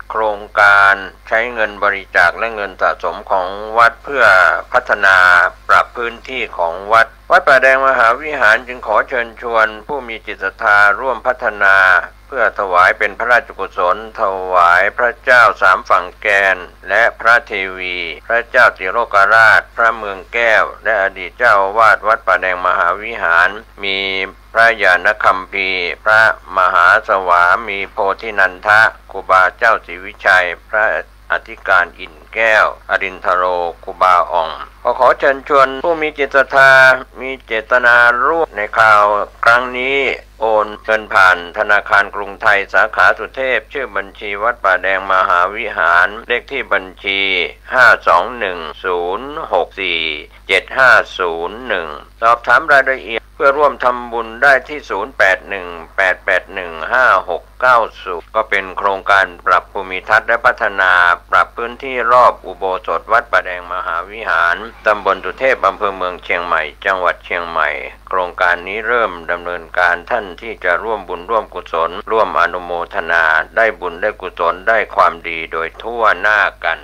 โครงการใช้เงินบริจาคและเงินสะสมของวัดเพื่อพัฒนาปรับพื้นที่ของวัดป่าแดงมหาวิหารจึงขอเชิญชวนผู้มีจิตศรัทธาร่วมพัฒนาเพื่อถวายเป็นพระราชกุศลถวายพระเจ้าสามฝั่งแกนและพระเทวีพระเจ้าติโลกราชพระเมืองแก้วและอดีตเจ้าอาวาสวัดป่าแดงมหาวิหารมีพระญาณคัมภีร์พระมหาสวามีโพธินันทะครูบาเจ้าศรีวิชัยพระอธิการอินแก้วอรินทโรครูบาอ่องขอเชิญชวนผู้มีจิตศรัทธามีเจตนาร่วมในข่าวครั้งนี้โอนเงินผ่านธนาคารกรุงไทยสาขาสุเทพชื่อบัญชีวัดป่าแดงมหาวิหารเลขที่บัญชี 521-064-7501 สอบถามรายละเอียดเพื่อร่วมทำบุญได้ที่ 0818815690 ก็เป็นโครงการปรับภูมิทัศน์และพัฒนาปรับพื้นที่รอบอุโบสถวัดป่าแดงมหาวิหารตำบลสุเทพอำเภอเมืองเชียงใหม่จังหวัดเชียงใหม่โครงการนี้เริ่มดำเนินการท่านที่จะร่วมบุญร่วมกุศลร่วมอนุโมทนาได้บุญได้กุศลได้ความดีโดยทั่วหน้ากัน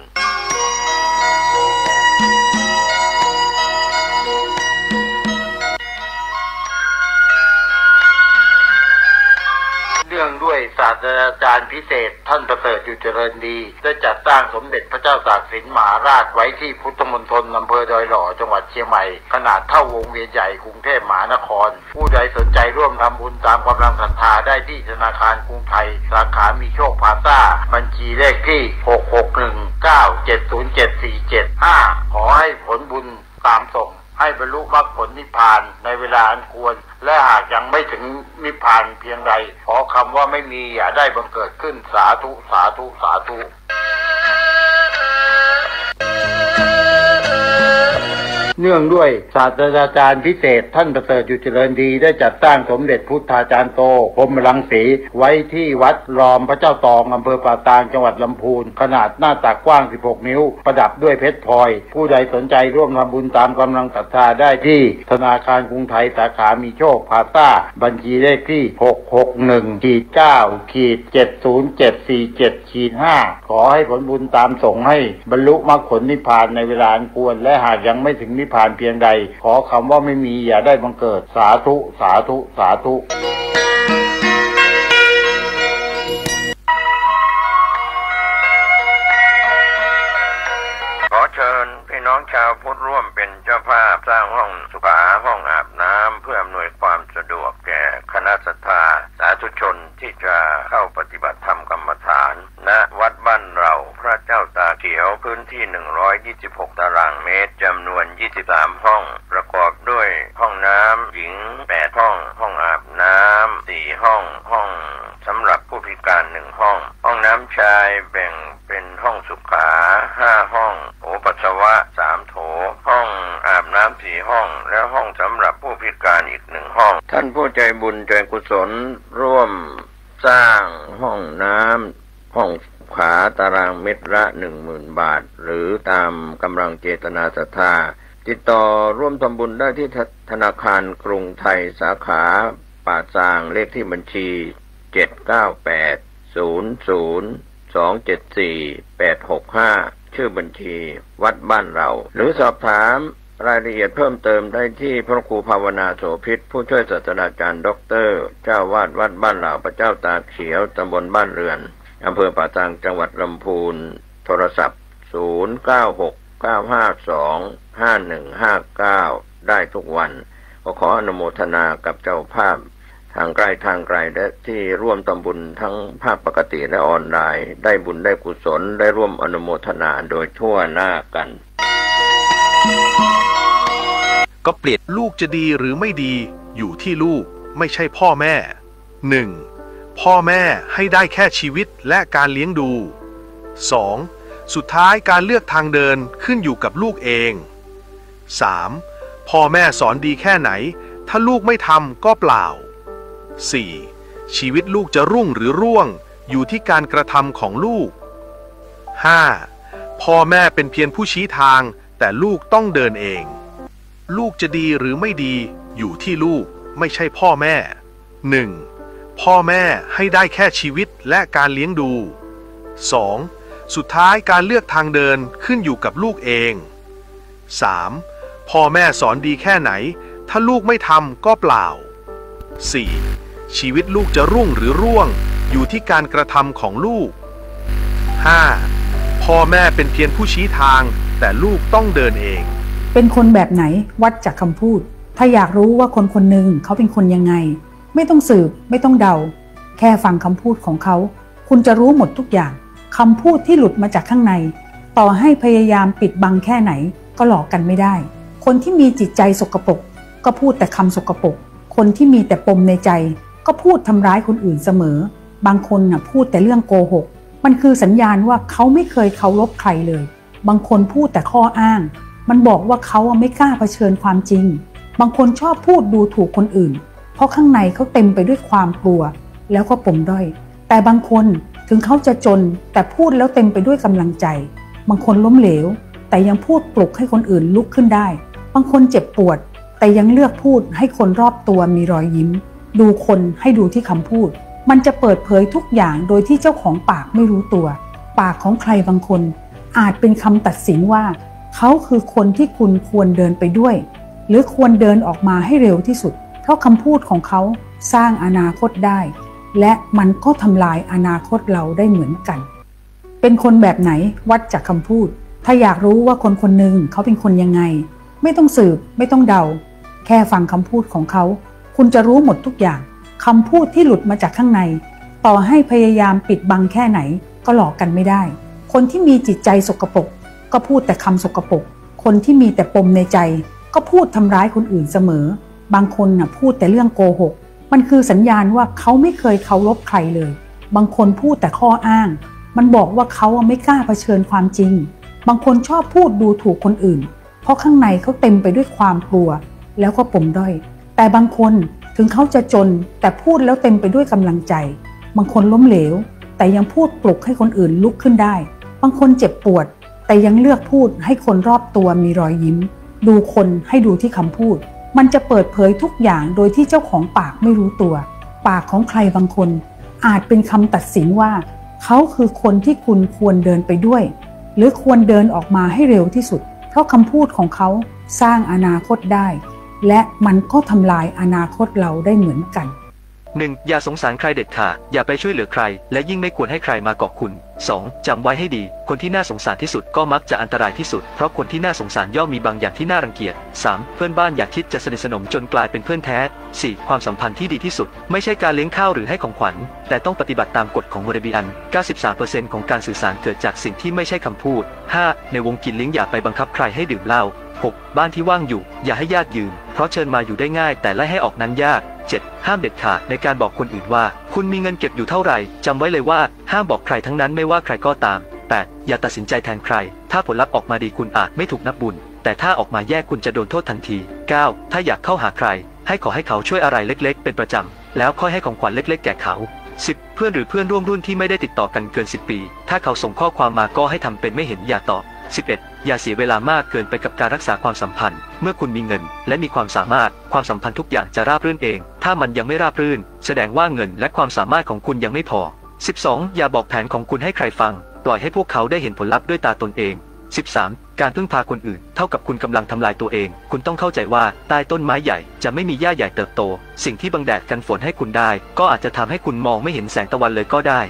เนื่องด้วยศาสตราจารย์พิเศษท่านประเสริฐอยู่เจริญดีได้จัดสร้างสมเด็จพระเจ้าตากสินมหาราชไว้ที่พุทธมณฑลอำเภอดอยหล่อจังหวัดเชียงใหม่ขนาดเท่าวงเวียนใหญ่กรุงเทพมหานครผู้ใดสนใจร่วมทำบุญตามกำลังศรัทธาได้ที่ธนาคารกรุงไทยสาขามีโชคพลาซ่าบัญชีเลขที่ 66197077475 ขอให้ผลบุญตามส่งให้บรรลุมรรคผลนิพพานในเวลาอันควรและหากยังไม่ถึงนิพพานเพียงใดขอคำว่าไม่มีอย่าได้บังเกิดขึ้นสาธุสาธุสาธุเนื่องด้วยศาสตราจารย์พิเศษท่านประเสริฐอยู่เจริญดีได้จัดสร้างสมเด็จพุทธาจารย์โตพรหมรังสีไว้ที่วัดรอมพระเจ้าตองอำเภอป่าตางจังหวัดลำพูนขนาดหน้าตักกว้าง16นิ้วประดับด้วยเพชรพลอยผู้ใดสนใจร่วมทำบุญตามกำลังศรัทธาได้ที่ธนาคารกรุงไทยสาขามีโชคพลาซ่าบัญชีเลขที่ 661-9-70747-5 ขอให้ผลบุญตามส่งให้บรรลุมรรคผลนิพพานในเวลาอันควรและหากยังไม่ถึงนิพพานเพียงใดขอคำว่าไม่มีอย่าได้บังเกิดสาธุสาธุสาธุขอเชิญพี่น้องชาวพุทธร่วมเป็นเจ้าภาพสร้างห้องสุขาห้องอาบน้ำเพื่ออำนวยความสะดวกแก่คณะศรัทธาสาธุชนที่จะเข้าปฏิบัติธรรมกรรมฐานณวัดบ้านเราพระเจ้าตาเขียวพื้นที่126ตารางเมตรจำนวน23ห้องประกอบด้วยห้องน้ำหญิง8ห้องห้องอาบน้ำ4ห้องห้องสำหรับผู้พิการ1ห้องห้องน้ำชายแบ่งเป็นห้องสุขา5ห้องโถปัสสาวะ3โถห้องอาบน้ำ4ห้องและห้องสำหรับผู้พิการอีก1ห้องท่านผู้ใจบุญใจกุศลร่วมสร้างห้องน้ำห้องขาตารางเมตรละ 10,000 บาทหรือตามกำลังเจตนาศรัทธาติดต่อร่วมทำบุญได้ที่ธนาคารกรุงไทยสาขาป่าซางเลขที่บัญชี 798-00-274-865 ชื่อบัญชีวัดบ้านเราหรือสอบถามรายละเอียดเพิ่มเติมได้ที่พระครูภาวนาโสภิตผู้ช่วยศาสตราจารย์ด็อกเตอร์เจ้าวาดวัดบ้านเราพระเจ้าตาเขียวตำบลบ้านเรือนอำเภอป่าซางจังหวัดลำพูนโทรศัพท์0969525159ได้ทุกวันขออนุโมทนากับเจ้าภาพทางใกล้ทางไกลและที่ร่วมทำบุญทั้งภาคปกติและออนไลน์ได้บุญได้กุศลได้ร่วมอนุโมทนาโดยทั่วหน้ากันก็เปลี่ยนลูกจะดีหรือไม่ดีอยู่ที่ลูกไม่ใช่พ่อแม่ 1. พ่อแม่ให้ได้แค่ชีวิตและการเลี้ยงดู 2. สุดท้ายการเลือกทางเดินขึ้นอยู่กับลูกเอง 3. พ่อแม่สอนดีแค่ไหนถ้าลูกไม่ทำก็เปล่า 4. ชีวิตลูกจะรุ่งหรือร่วงอยู่ที่การกระทำของลูก 5. พ่อแม่เป็นเพียงผู้ชี้ทางแต่ลูกต้องเดินเองลูกจะดีหรือไม่ดีอยู่ที่ลูกไม่ใช่พ่อแม่ 1. พ่อแม่ให้ได้แค่ชีวิตและการเลี้ยงดู 2. สุดท้ายการเลือกทางเดินขึ้นอยู่กับลูกเอง 3. พ่อแม่สอนดีแค่ไหนถ้าลูกไม่ทำก็เปล่า 4. ชีวิตลูกจะรุ่งหรือร่วงอยู่ที่การกระทำของลูก 5. พ่อแม่เป็นเพียงผู้ชี้ทางแต่ลูกต้องเดินเองเป็นคนแบบไหนวัดจากคำพูดถ้าอยากรู้ว่าคนคนหนึ่งเขาเป็นคนยังไงไม่ต้องสืบไม่ต้องเดาแค่ฟังคำพูดของเขาคุณจะรู้หมดทุกอย่างคำพูดที่หลุดมาจากข้างในต่อให้พยายามปิดบังแค่ไหนก็หลอกกันไม่ได้คนที่มีจิตใจสกปรกก็พูดแต่คำสกปรกคนที่มีแต่ปมในใจก็พูดทำร้ายคนอื่นเสมอบางคนพูดแต่เรื่องโกหกมันคือสัญญาณว่าเขาไม่เคยเคารพใครเลยบางคนพูดแต่ข้ออ้างมันบอกว่าเขาไม่กล้าเผชิญความจริงบางคนชอบพูดดูถูกคนอื่นเพราะข้างในเขาเต็มไปด้วยความกลัวแล้วก็ปมด้อยแต่บางคนถึงเขาจะจนแต่พูดแล้วเต็มไปด้วยกำลังใจบางคนล้มเหลวแต่ยังพูดปลุกให้คนอื่นลุกขึ้นได้บางคนเจ็บปวดแต่ยังเลือกพูดให้คนรอบตัวมีรอยยิ้มดูคนให้ดูที่คำพูดมันจะเปิดเผยทุกอย่างโดยที่เจ้าของปากไม่รู้ตัวปากของใครบางคนอาจเป็นคำตัดสินว่าเขาคือคนที่คุณควรเดินไปด้วยหรือควรเดินออกมาให้เร็วที่สุดเพราะคำพูดของเขาสร้างอนาคตได้และมันก็ทำลายอนาคตเราได้เหมือนกันเป็นคนแบบไหนวัดจากคำพูดถ้าอยากรู้ว่าคนคนหนึ่งเขาเป็นคนยังไงไม่ต้องสืบไม่ต้องเดาแค่ฟังคำพูดของเขาคุณจะรู้หมดทุกอย่างคำพูดที่หลุดมาจากข้างในต่อให้พยายามปิดบังแค่ไหนก็หลอกกันไม่ได้คนที่มีจิตใจสกปรกก็พูดแต่คำสกปรกคนที่มีแต่ปมในใจก็พูดทำร้ายคนอื่นเสมอบางคนพูดแต่เรื่องโกหกมันคือสัญญาณว่าเขาไม่เคยเคารพใครเลยบางคนพูดแต่ข้ออ้างมันบอกว่าเขาไม่กล้าเผชิญความจริงบางคนชอบพูดดูถูกคนอื่นเพราะข้างในเขาเต็มไปด้วยความกลัวแล้วก็ปมด้อยแต่บางคนถึงเขาจะจนแต่พูดแล้วเต็มไปด้วยกำลังใจบางคนล้มเหลวแต่ยังพูดปลุกให้คนอื่นลุกขึ้นได้บางคนเจ็บปวดแต่ยังเลือกพูดให้คนรอบตัวมีรอยยิ้มดูคนให้ดูที่คำพูดมันจะเปิดเผยทุกอย่างโดยที่เจ้าของปากไม่รู้ตัวปากของใครบางคนอาจเป็นคำตัดสินว่าเขาคือคนที่คุณควรเดินไปด้วยหรือควรเดินออกมาให้เร็วที่สุดเพราะคำพูดของเขาสร้างอนาคตได้และมันก็ทำลายอนาคตเราได้เหมือนกัน 1. อย่าสงสารใครเด็ดขาดอย่าไปช่วยเหลือใครและยิ่งไม่ควรให้ใครมาเกาะคุณ 2. จำไว้ให้ดีคนที่น่าสงสารที่สุดก็มักจะอันตรายที่สุดเพราะคนที่น่าสงสารย่อมมีบางอย่างที่น่ารังเกียจ 3. เพื่อนบ้านอย่าคิดจะสนิทสนมจนกลายเป็นเพื่อนแท้ 4. ความสัมพันธ์ที่ดีที่สุดไม่ใช่การเลี้ยงข้าวหรือให้ของขวัญแต่ต้องปฏิบัติตามกฎของโมเรบิอัน 93% ของการสื่อสารเกิดจากสิ่งที่ไม่ใช่คำพูด 5. ในวงกินเลี้ยงอย่าไปบังคับใครให้ดื่มเหล้า 6. บ้านที่ว่างอยู่อย่าให้ญาติยืมเพราะเชิญมาอยู่ได้ง่ายแต่ไล่ให้ออกนั้นยาก 7. ห้ามเด็ดขาดในการบอกคนอื่นว่าคุณมีเงินเก็บอยู่เท่าไหร่จำไว้เลยว่าห้ามบอกใครทั้งนั้นไม่ว่าใครก็ตาม 8. อย่าตัดสินใจแทนใครถ้าผลลัพธ์ออกมาดีคุณอาจไม่ถูกนับบุญแต่ถ้าออกมาแย่คุณจะโดนโทษทันที 9. ถ้าอยากเข้าหาใครให้ขอให้เขาช่วยอะไรเล็กๆเป็นประจำแล้วค่อยให้ของขวัญเล็กๆแก่เขา 10. เพื่อนหรือเพื่อนร่วมรุ่นที่ไม่ได้ติดต่อกันเกิน10 ปีถ้าเขาส่งข้อความมาก็ให้ทำเป็นไม่เห็นอย่าตอบ 11. อย่าเสียเวลามากเกินไปกับการรักษาความสัมพันธ์เมื่อคุณมีเงินและมีความสามารถความสัมพันธ์ทุกอย่างจะราบรื่นเองถ้ามันยังไม่ราบรื่นแสดงว่าเงินและความสามารถของคุณยังไม่พอ 12. อย่าบอกแผนของคุณให้ใครฟังปล่อยให้พวกเขาได้เห็นผลลัพธ์ด้วยตาตนเอง 13. การพึ่งพาคนอื่นเท่ากับคุณกำลังทำลายตัวเองคุณต้องเข้าใจว่าใต้ต้นไม้ใหญ่จะไม่มีหญ้าใหญ่เติบโตสิ่งที่บังแดดกันฝนให้คุณได้ก็อาจจะทำให้คุณมองไม่เห็นแสงตะวันเลยก็ได้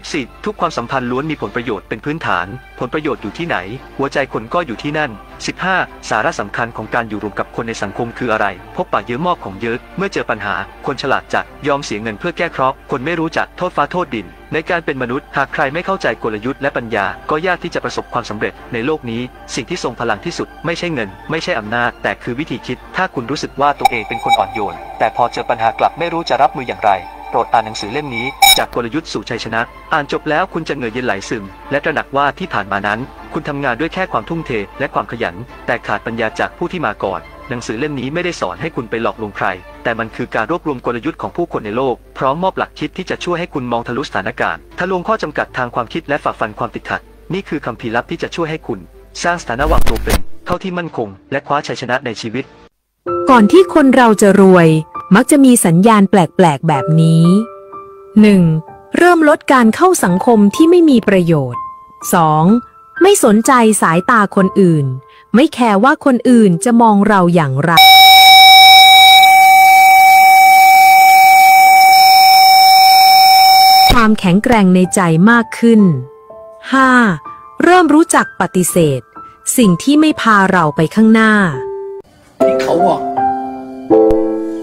14. ทุกความสัมพันธ์ล้วนมีผลประโยชน์เป็นพื้นฐานผลประโยชน์อยู่ที่ไหนหัวใจคนก็อยู่ที่นั่น 15. สาระสำคัญของการอยู่รวมกับคนในสังคมคืออะไรพบปะเยอะมอบของเยอะเมื่อเจอปัญหาคนฉลาดจัดยอมเสียเงินเพื่อแก้เคราะห์คนไม่รู้จักโทษฟ้าโทษดินในการเป็นมนุษย์หากใครไม่เข้าใจกลยุทธ์และปัญญาก็ยากที่จะประสบความสำเร็จในโลกนี้สิ่งที่ทรงพลังที่สุดไม่ใช่เงินไม่ใช่อำนาจแต่คือวิธีคิดถ้าคุณรู้สึกว่าตัวเองเป็นคนอ่อนโยนแต่พอเจอปัญหากลับไม่รู้จะรับมืออย่างไรโปรดอ่านหนังสือเล่มนี้จากกลยุทธ์สู่ชัยชนะอ่านจบแล้วคุณจะเหงื่อเย็นไหลซึมและตระหนักว่าที่ผ่านมานั้นคุณทำงานด้วยแค่ความทุ่มเทและความขยันแต่ขาดปัญญาจากผู้ที่มาก่อน หนังสือเล่มนี้ไม่ได้สอนให้คุณไปหลอกลวงใครแต่มันคือการรวบรวมกลยุทธ์ของผู้คนในโลกพร้อมมอบหลักคิดที่จะช่วยให้คุณมองทะลุสถานการณ์ทะลวงข้อจำกัดทางความคิดและฝ่าฟันความติดขัดนี่คือคัมภีร์ลับที่จะช่วยให้คุณสร้างสถานะวางตัวเป็นเท่าที่มั่นคงและคว้าชัยชนะในชีวิตก่อนที่คนเราจะรวยมักจะมีสัญญาณแปลกๆแบบนี้ 1. เริ่มลดการเข้าสังคมที่ไม่มีประโยชน์ 2. ไม่สนใจสายตาคนอื่นไม่แคร์ว่าคนอื่นจะมองเราอย่างไรความแข็งแกร่งในใจมากขึ้น 5. เริ่มรู้จักปฏิเสธสิ่งที่ไม่พาเราไปข้างหน้าที่เขาว่า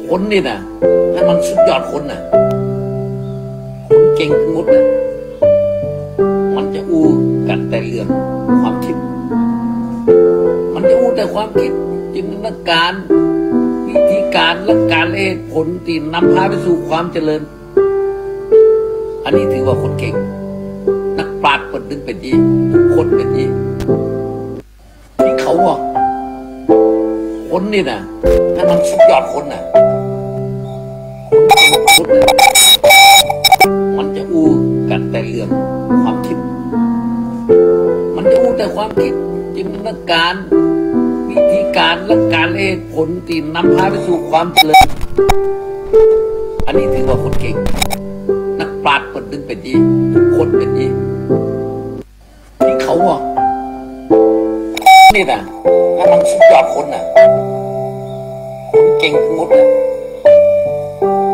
คนนี่นะนั่นมันสุดยอดคนนะคนเก่งทั้งหมดนะมันจะอู้กันแต่เรื่องความคิดมันจะอู้แต่ความคิดจินตนาการวิธีการและการเหตุผลที่นำพาไปสู่ความเจริญอันนี้ถือว่าคนเก่งนักปราชญ์คนหนึ่งเป็นดีทุกคนเป็นดีที่เขาว่าคนนี่นะนั่นมันสุดยอดคนนะคนเก่งสุดนะมันจะอู้กันแต่เรื่องความคิดมันจะอู้แต่ความคิดจินตนาการวิธีการและการเหตุผลที่นำพาไปสู่ความเจริญอันนี้ถือว่าคนเก่งนักปราชญ์คนหนึ่งเป็นดีทุกคนเป็นดีที่เขาว่านี่นะนั่นมันสุดยอดคนนะคนเก่งทั้งหมดนะ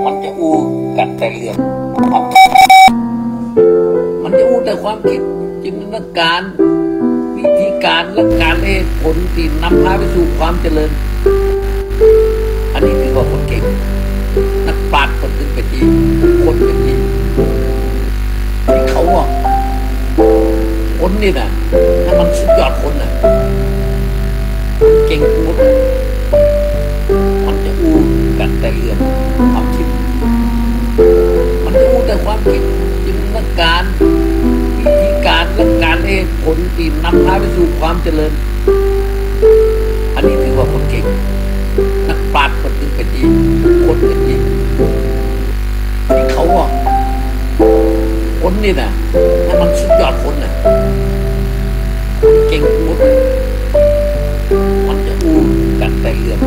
มันจะอู้กันแต่เรื่องความคิดมันจะอู้แต่ความคิดจินตนาการวิธีการและการเหตุผลที่นำพาไปสู่ความเจริญอันนี้ถือว่าคนเก่งนักปราชญ์คนหนึ่งเป็นดีทุกคนเป็นดีที่เขาว่าคนนี่นะนั่นมันสุดยอดคนนะเก่งทั้งหมดมันจะอู้กันแต่เรื่องความคิดมันจะอู้แต่ความคิดจินตนาการวิธีการและการเหตุผลที่นำพาไปสู่ความเจริญอันนี้ถือว่าคนเก่งนักปราชญ์คนหนึ่งเป็นดีทุกคนเป็นดีที่เขาว่าคนนี่นะนั่นมันสุดยอดคนนะเก่งทั้งหมดมันจะอู้กันแต่เรื่อง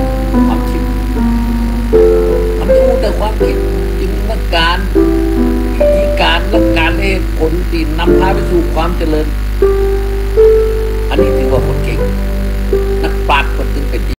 ความคิดมันจะอู้แต่ความคิดจินตนาการวิธีการและการเหตุผลที่นำพาไปสู่ความเจริญอันนี้ถือว่าคนเก่ง